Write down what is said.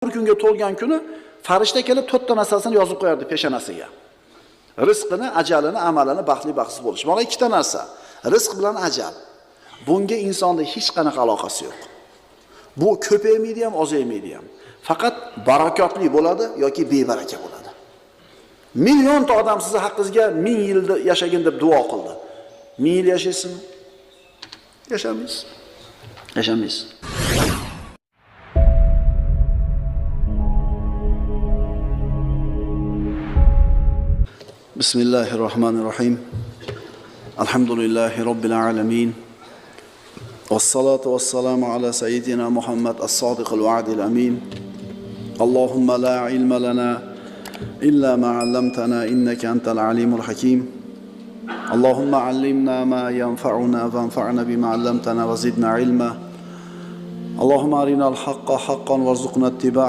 bir kunga to'lgan kuni farishta kelib 4 ta narsasini yozib qo'yardi peshonasiga. Rizqini, ajalini, amalini, baxtli baxtsiz bo'lish. Mana 2 ta narsa. Rizq bilan ajal. Bunga insonda hech qanaqa aloqasi yo'q. Bu ko'paymaydi ham, ozaymaydi ham. Faqat barakotli bo'ladi yoki bebaraka bo'ladi. Millionta odam sizni haqqingizga 1000 yil yashagin deb duo qildi. 1000 yil yashaysizmi? Yashamaysiz. Yashamaysiz. Bismillahirrahmanirrahim. Alhamdulillahi rabbil alamin. Wassalatu wassalamu ala sayyidina Muhammad as-sadiqil wa'dil amin. Allahumma la ilma lana illa ma 'allamtana innaka antal alimul hakim. Allahumma 'allimna ma yanfa'una wanfa'na bima 'allamtana wa zidna ilma. Allahumma arina al-haqqa haqqan warzuqna ittiba'a